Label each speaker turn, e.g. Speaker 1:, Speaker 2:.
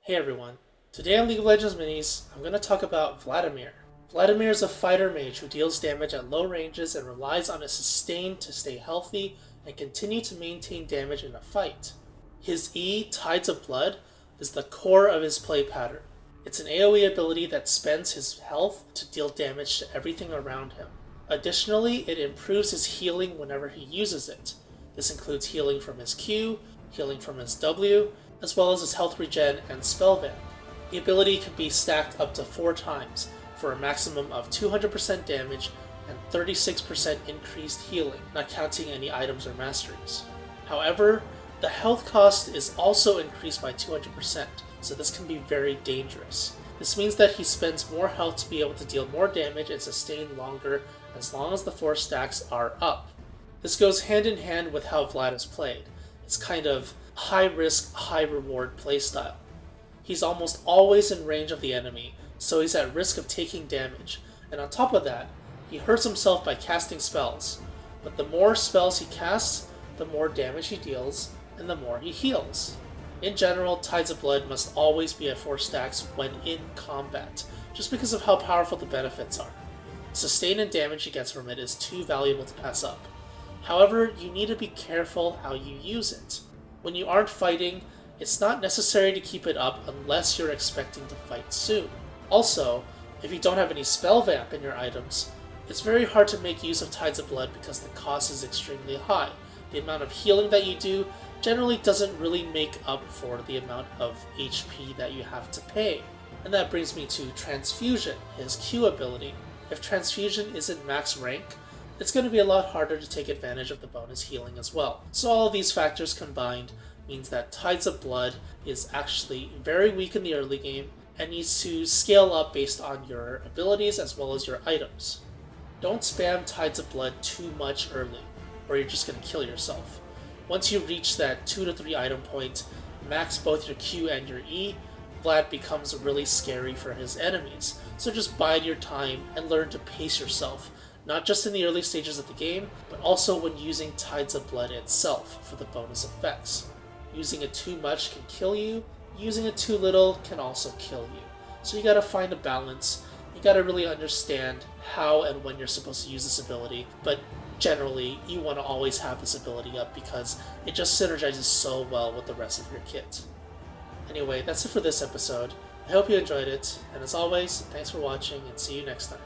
Speaker 1: Hey everyone, today on League of Legends Minis, I'm going to talk about Vladimir. Vladimir is a fighter mage who deals damage at low ranges and relies on a sustain to stay healthy and continue to maintain damage in a fight. His E, Tides of Blood, is the core of his play pattern. It's an AoE ability that spends his health to deal damage to everything around him. Additionally, it improves his healing whenever he uses it. This includes healing from his Q, healing from his W, as well as his health regen and spell vamp. The ability can be stacked up to 4 times for a maximum of 200% damage and 36% increased healing, not counting any items or masteries. However, the health cost is also increased by 200%, so this can be very dangerous. This means that he spends more health to be able to deal more damage and sustain longer as long as the 4 stacks are up. This goes hand in hand with how Vlad is played. It's kind of high risk, high reward playstyle. He's almost always in range of the enemy, so he's at risk of taking damage, and on top of that, he hurts himself by casting spells. But the more spells he casts, the more damage he deals, and the more he heals. In general, Tides of Blood must always be at 4 stacks when in combat, just because of how powerful the benefits are. Sustain and damage he gets from it is too valuable to pass up. However, you need to be careful how you use it. When you aren't fighting, it's not necessary to keep it up unless you're expecting to fight soon. Also, if you don't have any spell vamp in your items, it's very hard to make use of Tides of Blood because the cost is extremely high. The amount of healing that you do generally doesn't really make up for the amount of HP that you have to pay. And that brings me to Transfusion, his Q ability. If Transfusion isn't max rank, it's going to be a lot harder to take advantage of the bonus healing as well. So all of these factors combined means that Tides of Blood is actually very weak in the early game and needs to scale up based on your abilities as well as your items. Don't spam Tides of Blood too much early, or you're just going to kill yourself. Once you reach that 2 to 3 item point, max both your Q and your E, Vlad becomes really scary for his enemies. So just bide your time and learn to pace yourself, not just in the early stages of the game, but also when using Tides of Blood itself for the bonus effects. Using it too much can kill you, using it too little can also kill you. So you gotta find a balance, you gotta really understand how and when you're supposed to use this ability, but generally you want to always have this ability up because it just synergizes so well with the rest of your kit. Anyway, that's it for this episode. I hope you enjoyed it, and as always, thanks for watching and see you next time.